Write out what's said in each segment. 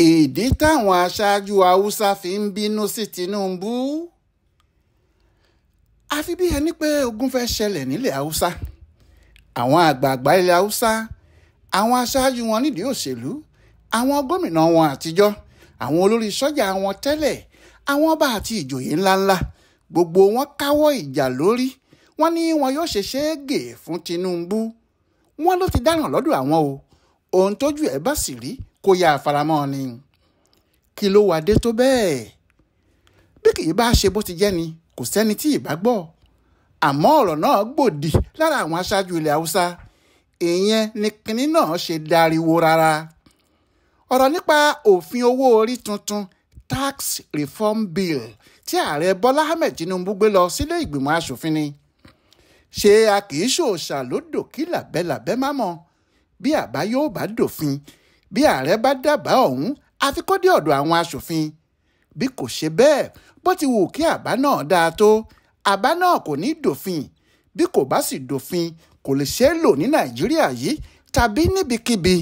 ìdí táwọn aṣáájú haúsá fi ń bínú sí Tinubu àfi bí ẹni pé ogun fẹ́ ṣẹlẹ̀ nílẹ̀ haúsá. Àwọn àgbààgbà ilẹ̀ haúsá, àwọn aṣáájú wọn nídìí òṣèlú, àwọn gómìnà wọn àtijọ́, àwọn olórí sọ́jà wọn tẹ́lẹ̀, àwọn ọba àti ìjòyè ńláńlá, gbogbo wọn káwọ́ ìjà lórí. Wọ́n ní wọn yóò ṣe ṣéégè fún Tinubu. Wọ́n ló ti dáràn lọ́dọ̀ àwọn o, ohun tójú ẹ̀ bá sì rí kó yá àfaramọ́ ni. Kí ló wá dé tó bẹ́ẹ̀? Bí kì í bá ṣe bó ti jẹ́ ni kò sẹ́ni tí ì bá gbọ́. Àmọ́ ọ̀rọ̀ náà gbòdì lára àwọn aṣáájú ilẹ̀ haúsá. Ìyẹn ni kinní náà ṣe dariwo rárá. Ọ̀rọ̀ nípa òfin owó orí tuntun tax reform bill tí ààrẹ Bọ́lá Ahmed Tinubu gbé lọ sílé ìgbìmọ̀ aṣòfin ni. Ṣé a kì í ṣòòṣà lódò kí làbẹ́làbẹ́ má mọ̀? Bí àbá yóò bá dòfin, bí ààrẹ bá dábàá ọ̀hún àfi kó dé ọ̀dọ̀ àwọn aṣòfin. Bí kò ṣe bẹ́ẹ̀, bó ti wù kí àbá náà dáa tó, àbá náà kò ní dòfin. Bí kò bá sì dòfin, kò lè ṣeé lò ní Nàìjíríà yìí tàbí níbikíbi.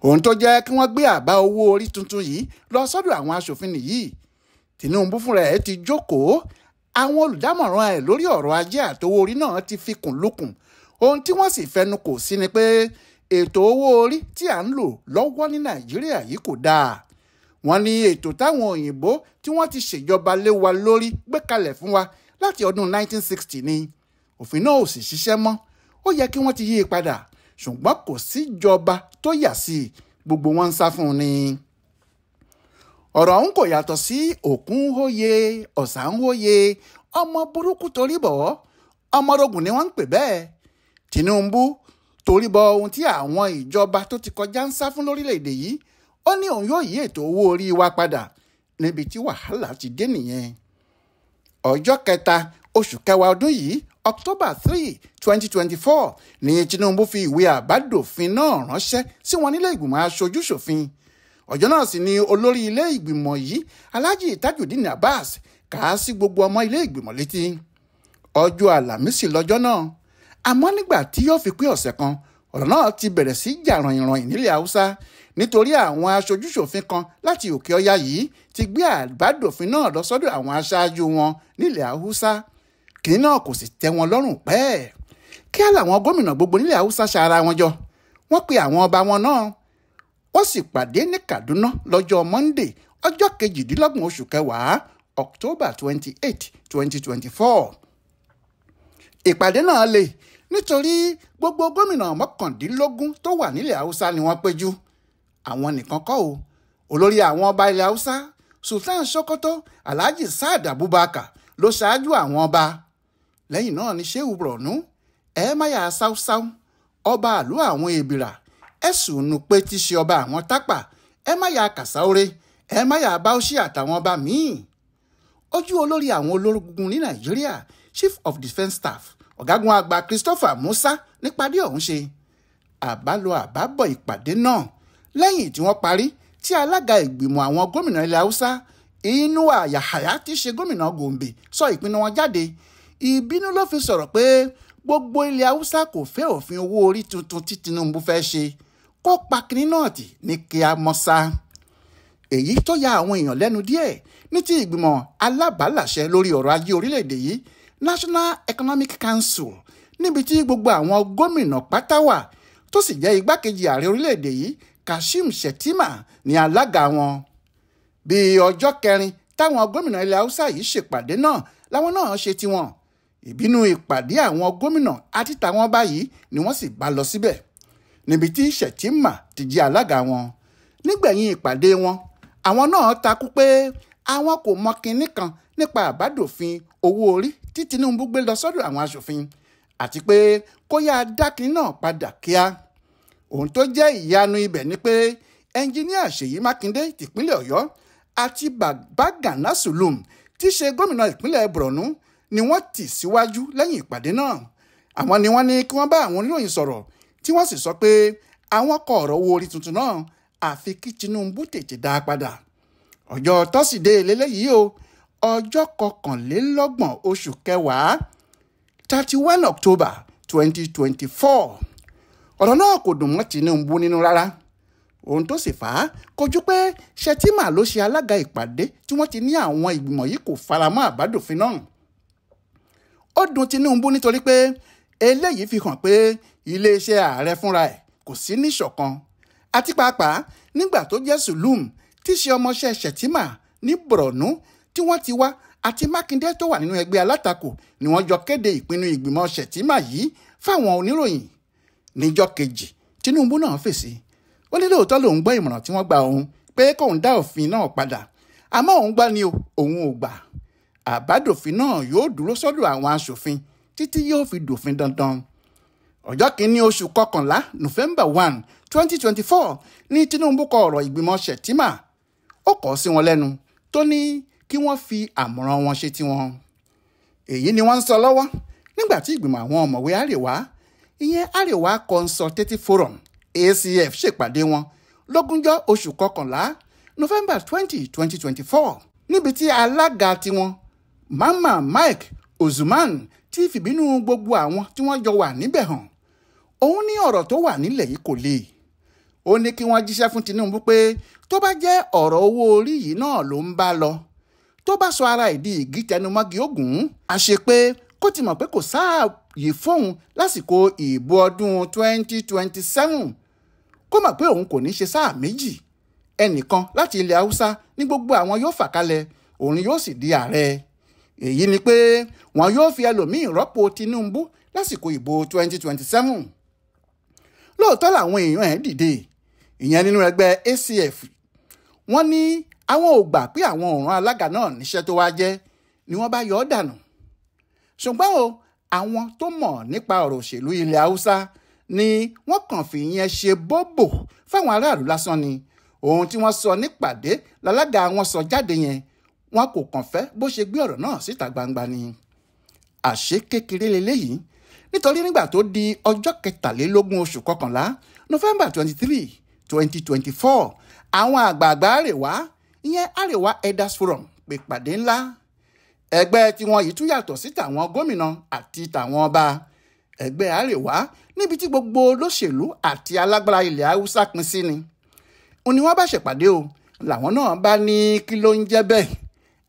Ohun tó jẹ́ kí wọ́n gbé àbá owó orí tuntun yìí lọ sọ́dọ̀ àwọn aṣòfin nìyí. Tinubu fúnra ẹ̀ ti jókòó. Àwọn olùdámọ̀ràn ẹ̀ lórí ọ̀rọ̀ ajé àtowó orí náà ti fi kùn lukùn. Ohun tí wọ́n sì fẹnu kò sí ni pé ètò owó orí tí à ń lò lọ́wọ́ ní Nàìjíríà yìí kò dáa. Wọ́n ní ètò táwọn òyìnbó tí wọ́n ti ṣèjọba lé wa lórí gbé kalẹ̀ fún wa láti ọdún 1960 ni. Òfin náà ò sì ṣiṣẹ́ mọ́. Ó yẹ kí wọ́n ti yí i padà, ṣùgbọ́n kò síjọba tó yà sí i. Gbogbo wọn ń sá fún un ni. Ọ̀rọ̀ ọ̀hún kò yàtọ̀ sí òkun ń hóye, ọ̀sà ń hóye, ọmọ burúkú torí bọ̀, ọmọrogùn ni wọ́n ń pè bẹ́ẹ̀. Tinubu torí bọ ohun tí àwọn ìjọba tó ti kọjá ń sá fún lórílẹ̀‐èdè yìí. Ó ní òun yóò yí ètò owó orí wa padà, níbi tí wàhálà ti dé nìyẹn. Ọjọ́ 3 oṣù kẹwàá ọdún yìí, October 3, 2024, ni Tinubu fi ìwé àbádòfin náà ránṣẹ́ sí wọn nílé ìgbìmọ̀ aṣojú-ṣòfin. Ọjọ́ náà sì ni olórí ilé ìgbìmọ̀ yìí, Alhaji Tajudeen Abbas, kà á sí gbogbo ọmọ ilé ìgbìmọ̀ létí. Ọjọ́ Àlàmísì lọ́jọ́ náà. Àmọ́ nígbà tí yóò fi pé ọ̀sẹ̀ kan, ọ̀rọ̀ náà ti bẹ̀rẹ̀ sí jà rànyìnrànyìn nílẹ̀ haúsá nítorí àwọn aṣojú-ṣòfin kan láti òkè ọya yìí ti gbé àbádòfin náà lọ sọ́dọ̀ àwọn aṣáájú wọn nílẹ̀ haúsá. Kìnní náà kò sì tẹ́ wọn lọ́rùn pẹ́ẹ́. Kíá làwọn gómìnà gbogbo nílẹ̀ haúsá ṣara wọn jọ. Wọ́n pe àwọn ọba wọn náà. Wọ́n sì pàdé ní Kaduna lọ́jọ́ Monday, ọjọ́ 28 oṣù kẹwàá, October 28, 2024. Ìpàdé náà le nítorí gbogbo gómìnà 19 tó wà nílẹ̀ haúsá ni wọ́n péjú. Àwọn nìkan kọ́ o. Olórí àwọn ọba ilẹ̀ haúsá, Sultan Sokoto Alhaji Saad Abubakar, ló ṣáájú àwọn ọba. Lẹ́yìn náà ni Shehu Borno, Emaya Sausau, ọba àlú àwọn Ebira, Ẹ̀sùn Nupe tí ṣe ọba àwọn Tápà, Emaya Kasaure, Emaya Bauchi àtàwọn ọba míì. Ojú olórí àwọn ológun ní Nàìjíríà, Chief of Defence Staff, ọ̀gágun àgbà Christopher Musa, nípàdé ọ̀hún ṣe. Àbálọ àbábọ̀ ìpàdé náà lẹ́yìn tí wọ́n parí, tí alága ìgbìmọ̀ àwọn gómìnà ilẹ̀ haúsá, Inuwa Yahaya tí ṣe gómìnà Gombe, sọ ìpinnu wọn jáde. Ìbínú ló fi sọ̀rọ̀ pé gbogbo ilẹ̀ haúsá kò fẹ́ òfin owó orí tuntun tí Tinubu fẹ́ ṣe. Kó pa kinní náà tì ní kíá mọ́sá. Èyí tó ya àwọn èèyàn lẹ́nu díẹ̀ ní ti ìgbìmọ̀ alábàálàṣẹ lórí ọ̀rọ̀ ajé orílẹ̀-èdè yìí, National Economic Council, níbi tí gbogbo àwọn gómìnà pátá wà, tó sì jẹ́ igbákejì ààrẹ orílẹ̀-èdè yìí, Kashim Shettima, ní alága wọn. Bí ọjọ́ 4 táwọn gómìnà ilẹ̀ haúsá yìí ṣèpàdé náà làwọn náà ṣe tiwọn. Ìbínú ìpàdé àwọn gómìnà àti tàwọn báyìí ni wọ́n sì bá lọ síbẹ̀, níbi tí Shettima ti jẹ́ alága wọn. Nígbẹ̀yìn ìpàdé wọn, àwọn náà takú pé àwọn kò mọ kinní kan nípa àbádòfin owó orí tí Tinubu gbé lọ sọ́dọ̀ àwọn aṣòfin, àti pé kó yá dá kinní náà padà kíá. Ohun tó jẹ́ ìyanu ibẹ̀ ni pé ẹnjiníà Ṣèyí Mákindé tìpínlẹ̀ Ọ̀yọ́ àti Babagana Zulum tí ṣe gómìnà ìpínlẹ̀ Borno ni wọ́n tì síwájú lẹ́yìn ìpàdé náà. Àwọn ni wọ́n ní kí wọ́n bá àwọn oníròyìn sọ̀rọ̀, tí wọ́n sì sọ pé àwọn kọ ọ̀rọ̀ owó orí tuntun náà àfi kí Tinubu tètè dá a padà. Ọjọ́ tọ́sídẹ̀ẹ́ lélẹ́yìí o, ọjọ́ 21 oṣù kẹwàá, 31 October 2024. Ọ̀rọ̀ náà kò dùn mọ́ Tinubu nínú rárá. ohun tó sì fà á kojú pé Shettima ló ṣe alága ìpàdé tí wọ́n ti ní àwọn ìgbìmọ̀ yìí kò faramọ́ àbádòfin náà. Ó dùn Tinubu nítorí pé eléyìí fi hàn pé iléeṣẹ́ ààrẹ fúnra ẹ̀ kò sí níṣọ̀kan, àti pàápàá nígbà tó jẹ́ Zulum tí ṣe ọmọọṣẹ́ Shettima ní Borno tí wọ́n ti wá àti Mákindé tó wà nínú ẹgbẹ́ alátakò ni wọ́n jọ kéde ìpinnu ìgbìmọ̀ Shettima yìí fáwọn oníròyìn. Níjọ́ kejì Tinubu náà fèsì, ó ní lóòótọ́ lòun gbọ́ ìmọ̀ràn tí wọ́n gba òun pé kóun dá òfin náà padà, àmọ́ òun gbà ní òun ò gbà. Àbádòfin náà yóò dúró sọ́dọ̀ àwọn aṣòfin títí yóò fi dòfin dandan. Ọjọ́ kìíní oṣù kọkànlá November 1, 2024 ní Tinubu kọ ọ̀rọ̀ ìgbìmọ̀ Shettima. Ó kọ sí wọn lẹ́nu tó ní kí wọ́n fi àmọ̀ràn wọn ṣe tiwọn. Èyí ni wọ́n ń sọ lọ́wọ́ nígbà tí ìgbìmọ̀ àwọn ọ̀mọ̀wé Àríwá, ìyẹn Àríwá Consultative Forum ACF ṣèpàdé wọn lógúnjọ́ oṣù kọkànlá November 20, 2024 níbi tí alága tiwọn Mama Mike Ozuman ti fìbínú gbogbo àwọn tí wọ́n jọ wà níbẹ̀ hàn. Òun ní ọ̀rọ̀ tó wà nílẹ̀ yìí kò le. Ó ní kí wọ́n jíṣẹ́ fún Tinubu pé tó bá jẹ́ ọ̀rọ̀ owó orí yìí náà ló ń bá lọ, tó bá sọ ara ìdí ìgí tẹnumọ́gi ogun, àṣẹ pé kó ti mọ̀ pé kò sáàyè fóun lásìkò ìbò ọdún 2027, kó mọ̀ pé òun kò ní ṣe sáà méjì, ẹnìkan láti ilẹ̀ Haúsá ní gbogbo àwọn yóò fà kalẹ̀, òun yóò sì di ààrẹ. Èyí ni pé wọn yóò fi ẹlòmíì rọ́pò Tinubu lásìkò ìbò 2027. Lóòótọ́ làwọn èèyàn ẹ̀ dìde, ìyẹn nínú ẹgbẹ́ ACF. Wọ́n ní àwọn ò gbà pé àwọn òǹran alága náà níṣẹ́ tó wá jẹ́ ni wọ́n bá yọ ọ́ dànù. Ṣùgbọ́n àwọn tó mọ̀ nípa ọ̀rọ̀ òṣèlú ilẹ̀ Haúsá ni wọ́n kàn fi ìyẹn ṣe bóbò fáwọn aráàlú lásán ni. Ohun tí wọ́n sọ nípàdé lálága wọn sọ jáde yẹn, wọn kò kàn fẹ́ bó ṣe gbé ọ̀rọ̀ náà síta gbangba ni. Àṣé kékeré leléyìí, nítorí nígbà tó di ọjọ́ 23 oṣù kọkànlá November 23, 2024 àwọn àgbààgbà Àríwá, ìyẹn Àríwá Elders Forum pè pàdé ńlá. Ẹgbẹ́ tiwọn yìí tún yàtọ̀ sí tàwọn gómìnà àti tàwọn ọba. Ẹgbẹ́ Àríwá níbi tí gbogbo olóṣèlú àti alágbára ilẹ̀ Haúsá pín sí ni. Òun ni wọ́n bá ṣèpàdé làwọn náà bá ní kí ló ń jẹ́ bẹ́ẹ̀.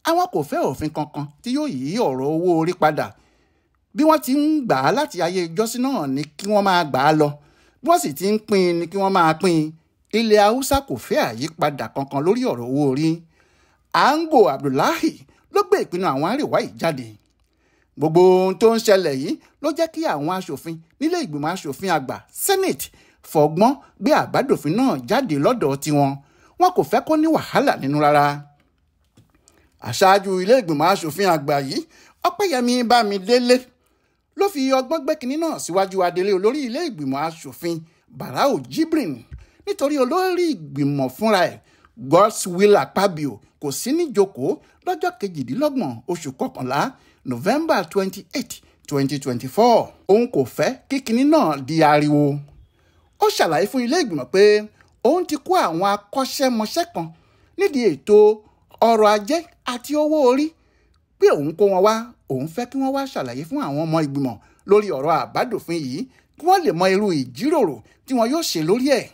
Àwọn kò fẹ́ òfin kankan tí yóò yí ọ̀rọ̀ owó orí padà. Bí wọ́n ti ń gbà á láti ayé ìjọ́sí náà ni kí wọ́n máa gbà á lọ. Bí wọ́n sì ti ń pín ni kí wọ́n máa pín. Ilẹ̀ Haúsá kò fẹ́ àyípadà kankan lórí ọ̀rọ̀ owó orí. Ango Abdullahi ló gbé ìpinnu àwọn Àríwá yìí jáde. Gbogbo ohun tó ń ṣẹlẹ̀ yìí ló jẹ́ kí àwọn aṣòfin nílé ìgbìmọ̀ aṣòfin àgbà Senate fọgbọ́n gbé àbádòfin náà jáde lọ́dọ̀ tiwọn. Wọn kò fẹ́ kó ní wàhálà nínú rárá. Aṣáájú ilé ìgbìmọ̀ aṣòfin àgbà yìí, Ọpẹ́yẹmí Bámidélé, ló fi ọgbọ́n gbé kinní náà síwájú adelé olórí ilé ìgbìmọ̀ aṣòfin Barau Jibrin, nítorí olórí ìgbìmọ̀ fúnra ẹ̀ Godswill Akpabio kò sí níjókòó lọ́jọ́ 28 oṣù kọkànlá November 28, 2024. Òun kò fẹ́ kí kinní náà di ariwo. Ó ṣàlàyé fún ilé ìgbìmọ̀ pé òun ti kó àwọn akọ́ṣẹ́mọṣẹ́ kan nídìí ètò ọrọ̀ ajé àti owó orí, pé òun kó wọn wá, òun fẹ́ kí wọ́n wá ṣàlàyé fún àwọn ọmọ ìgbìmọ̀ lórí ọ̀rọ̀ àbádòfin yìí kí wọ́n lè mọ irú ìjíròrò tí wọn yóò ṣe lórí ẹ̀.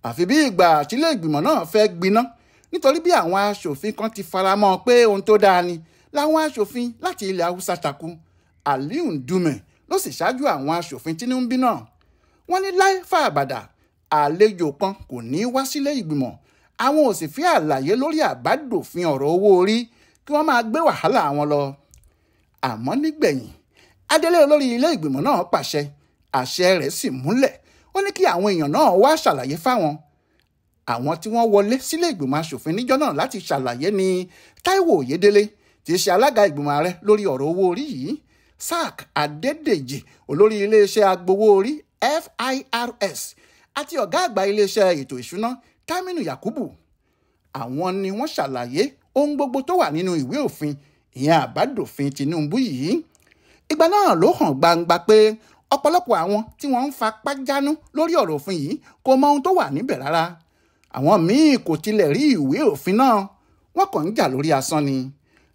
Àfi bí ìgbà tílé ìgbìmọ̀ náà fẹ́ gbiná, nítorí bí àwọn aṣòfin kan ti faramọ́ pé ohun tó dáa ni, láwọn aṣòfin láti ilẹ̀ Haúsá takú. Aliu Ndume ló sì ṣáájú àwọn aṣòfin Tinubu náà. Wọ́n ní láì fàbàdà àlejò kan kò ní wá sílé ìgbìmọ̀. Àwọn ò sì fi àlàyé lórí àbádòfin ọ̀rọ̀ owó orí kí wọ́n máa gbé wàhálà wọn lọ. Àmọ́ nígbẹ̀yìn, adelé olórí ilé ìgbìmọ̀ náà pàṣẹ, àṣẹ rẹ̀ sì múlẹ̀. Ó ní kí àwọn èèyàn náà wá ṣàlàyé fáwọn. Àwọn tí wọ́n wọlé sílé ìgbìmọ̀ aṣòfin níjọ́ náà láti ṣàlàyé ní Táíwò Oyèdélé, tí í ṣe alága ìgbìmọ̀ ààrẹ lórí ọ̀rọ̀ owó orí yìí, Sack Adédèjì, olórí iléeṣẹ́ agbowó orí FIRS, àti ọ̀gá àgbà iléeṣẹ́ ètò ìṣúná Taminu Yakubu. Àwọn ni wọ́n ṣàlàyé ohun gbogbo tó wà nínú ìwé òfin, ìyẹn àbádòfin Tinubu yìí. Ìgbà náà ló hàn gbangba pé ọ̀pọ̀lọpọ̀ àwọn tí wọ́n ń fapá jánú lórí ọ̀rọ̀ òfin yìí kò mọ ohun tó wà níbẹ̀ rárá. Àwọn míì kò tilẹ̀ rí ìwé òfin náà, wọ́n kàn ń jà lórí asán ni.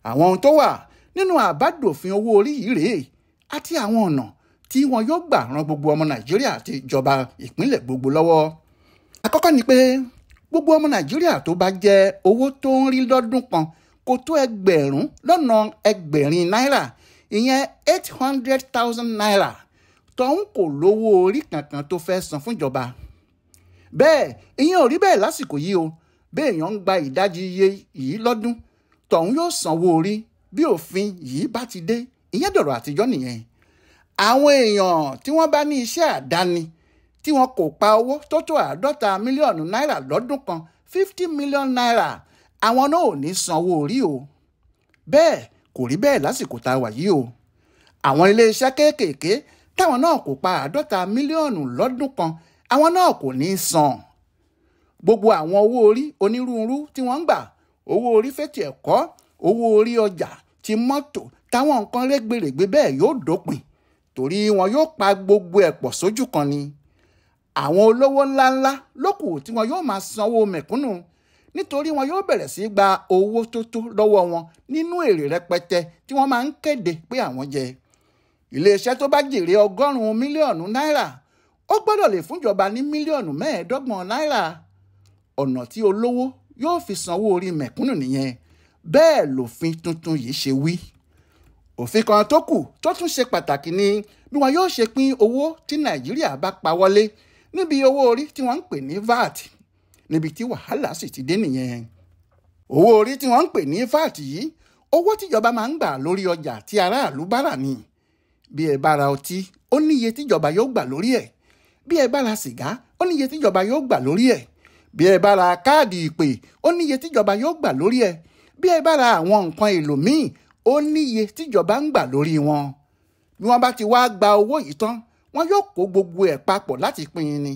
Àwọn ohun tó wà nínú àbádòfin owó orí yìí rèé, àti àwọn ọ̀nà tí wọn yóò gbà ran gbogbo ọmọ Nàìjíríà àti ìjọba ìpínlẹ̀ gbogbo lọ́wọ́. àkọ́kọ́ ni pé gbogbo ọmọ nàìjíríà tó bá jẹ owó tó ń rí lọ́dún kan kò tó ẹgbẹ̀rún lọ́nà ẹgbẹ̀rin náírà, ìyẹn 800,000 naira, tọ́hún kò lówó orí kankan tó fẹ́ san fún ìjọba. Bẹ́ẹ̀ ìyẹn ò rí bẹ́ẹ̀ lásìkò yìí o. Béèyàn ń gba ìdajì iye yìí lọ́dún, tọ̀hún yóò sanwó orí bí òfin yìí bá ti dé. Ìyẹn dọ̀rọ̀ àtijọ́ nìyẹn. Àwọn èèyàn tí wọ́n bá ní iṣẹ́ àdáni tí wọn kò pa owó tó tó 50 mílíọ̀nù náírà lọ́dún kan, 50 million naira, àwọn náà ò ní sanwó orí o. Bẹ́ẹ̀ kò rí bẹ́ẹ̀ lásìkò tá a wà yìí o. Àwọn iléeṣẹ́ kéékèèké táwọn náà kò pa 50 mílíọ̀nù lọ́dún kan, àwọn náà kò ní san. Gbogbo àwọn owó orí onírúurú tí wọ́n ń gbà, owó orí fẹ́tì ẹ̀kọ́, owó orí ọjà ti mọ́tò, táwọn nǹkan rẹ́gbẹ̀rẹ̀gbẹ̀ bẹ́ẹ̀ yóò dópin, torí wọn yóò pa gbogbo ẹ̀ pọ̀ sójú kan ni. Àwọn olówó ńláńlá lókù tí wọn yóò máa sanwó mẹ̀kúnnù, nítorí wọn yóò bẹ̀rẹ̀ sí gba owó tó tó lọ́wọ́ wọn nínú èrè rẹpẹtẹ tí wọ́n máa ń kéde pé àwọn jẹ. Iléeṣẹ́ tó bá jèrè 100 mílíọ̀nù náírà, ó gbọ́dọ̀ lè fúnjọba ní mílíọ̀nù 25 náírà. Ọ̀nà tí olówó yóò fi sanwó orí mẹ̀kúnnù nìyẹn. Bẹ́ẹ̀ lòfin tuntun yìí ṣe wí. Òfin kan tó kù tó tún ṣe pàtàkì ni bí wọn yóò ṣe pín owó tí Nàìjíríà bá pa wọlé níbi owó orí tí wọ́n ń pè ní VAT, níbi tí wàhálà sì ti dé nìyẹn. Owó orí tí wọ́n ń pè ní VAT yìí, owó tíjọba máa ń gbà lórí ọjà tí aráàlú bá rà ni. Bí ẹ bá ra ọtí, ó níye tíjọba yóò gbà lórí ẹ̀. Bí ẹ bá ra sìgá, ó níye tíjọba yóò gbà lórí ẹ̀. Bí ẹ bá ra káàdì ìpè, ó níye tíjọba yóò gbà lórí ẹ̀. Bí ẹ bá ra àwọn nǹkan èlò míì, ó níye tíjọba ń gbà lórí wọn. Bí wọ́n bá ti wá gba owó yìí tán, wọ́n yóò kó gbogbo ẹ̀ papọ̀ láti pín in ni.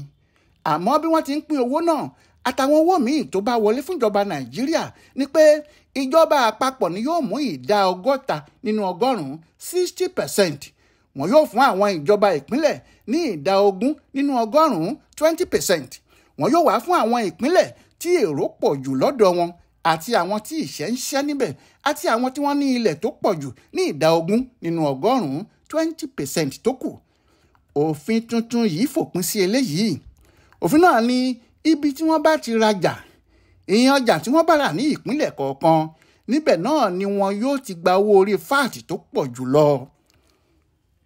Àmọ́ bí wọ́n ti ń pín owó náà àtàwọn owó míì tó bá wọlé fúnjọba Nàìjíríà ni pé ìjọba àpapọ̀ ni yóò mú ìdá 60 nínú 100, 60%. Wọ́n yóò fún àwọn ìjọba ìpínlẹ̀ ní ìdá 20 nínú 100, 20%. Wọ́n yóò wá fún àwọn ìpínlẹ̀ tí èrò pọ̀ jù lọ́dọ̀ wọn àti àwọn tí ìṣẹ́ ń ṣẹ́ níbẹ̀ àti àwọn tí wọ́n ní ilẹ̀ tó pọ̀ jù ní ìdá 20 nínú 100, 20% tó kù. Òfin tuntun yìí fòpin sí eléyìí. Òfin náà ní ibi tí wọ́n bá ti rajà, ìyẹn ọjà tí wọ́n bá rà ní ìpínlẹ̀ kọ̀ọ̀kan, níbẹ̀ náà ni wọn yóò ti gba owó orí VAT tó pọ̀ jù lọ.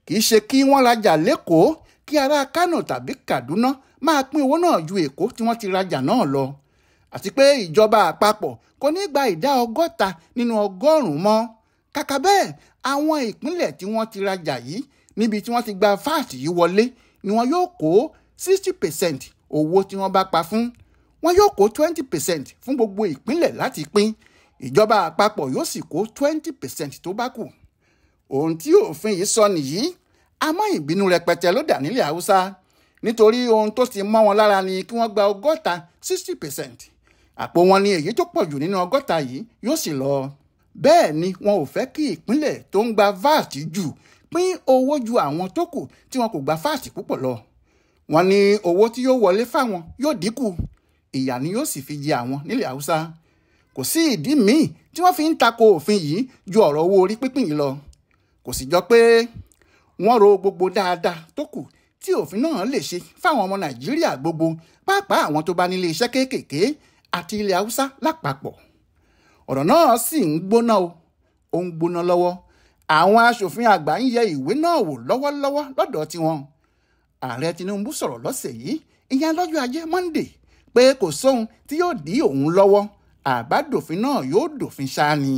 Kì í ṣe kí wọ́n rajà lÉkòó kí ará Kánò tàbí Kàdúná máa pín owó náà ju Èkó tí wọ́n ti rajà náà lọ. Àti pé ìjọba àpapọ̀ kò ní gba ìdá 60 nínú 100 mọ́. Kàkà bẹ́ẹ̀, àwọn ìpínlẹ̀ tí wọ́n ti rajà yìí níbi tí wọ́n ti gba VAT yìí wọlé ni wọn yóò kó 60% owó tí wọ́n bá pa fún. Wọn yóò kó 20% fún gbogbo ìpínlẹ̀ láti pín. Ìjọba àpapọ̀ yóò sì kó 20% tó bá kù. Ohun tí òfin yìí sọ nìyí, àmọ́ ìbínú rẹpẹtẹ ló dà nílẹ̀ Haúsá, nítorí ohun tó ti mọ́ wọn lára ni kí wọ́n gba 60%. Àpò wọn ni èyí tó pọ̀ jù nínú 60 yìí yóò sì lọ. Bẹ́ẹ̀ ni wọn ò fẹ́ kí ìpínlẹ̀ tó ń gba VAT jù pín owó ju àwọn tó kù tí wọn kò gba VAT púpọ̀ lọ. Wọ́n ní owó tí yóò wọlé fáwọn yóò dínkù, ìyà ni yóò sì fi jẹ àwọn nílẹ̀ Haúsá. Kò sí ìdí míì tí wọ́n fi ń tako òfin yìí ju ọ̀rọ̀ owó orí pínpín yìí lọ. Kò sì jọ pé wọ́n ro gbogbo dáadáa tó kù tí òfin náà lè ṣe fáwọn ọmọ Nàìjíríà gbogbo, pàápàá àwọn tó bá nílé iṣẹ́ kéékèèké àti ilẹ̀ Haúsá lápapọ̀. Ọ̀rọ̀ náà sì ń gbóná o, ó ń gbóná lọ́wọ́. Àwọn aṣòfin àgbà ń yẹ ìwé náà wò lọ́wọ́lọ́wọ́ lọ́dọ̀ tiwọn. Ààrẹ Tinubu sọ̀rọ̀ lọ́sẹ̀ yìí, ìyẹn lọ́jọ́ Ajé Monday, pé kò sóhun tí yóò dí òun lọ́wọ́. Àbádòfin náà yóò dòfin ṣáá ni.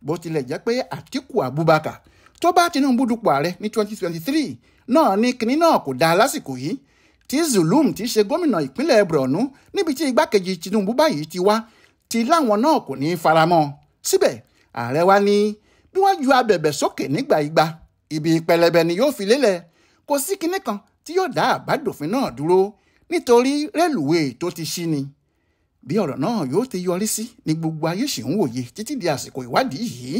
Bó tilẹ̀ jẹ́ pé Àtíkù Abubakar tó bá Tinubu dupò ààrẹ ní 2023 náà ní kinní náà kò dáa lásìkò yìí, tí Zulum ti ṣe gómìnà ìpínlẹ̀ Borno níbi tí igbákejì Tinubu báyìí ti wá, ti láwọn náà kò ní faramọ́. Síbẹ̀ ààrẹ wa ní bí wọ́n ju abẹ̀bẹ̀ sókè nígbà igba, ibi pẹlẹbẹ ni yóò fi lélẹ̀. Kò sí kinní kan tí yóò dá àbádòfin náà dúró, nítorí rélùwéè tó ti ṣí ni. Bí ọ̀rọ̀ náà yóò ti yọrí sí ni gbogbo ayé ṣì ń wòye títí di àsìkò ìwádìí yìí.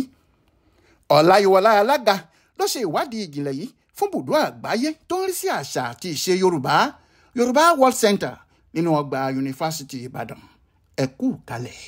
Ọláyíwọlá Alága ló ṣe ìwádìí ìjìnlẹ̀ yìí fún bùdó àgbáyé tó ń rí sí àṣà àti ìṣe Yorùbá World Center nínú ọgbà Yunifásítì Ìbàdàn. Ẹ kú kalẹ̀.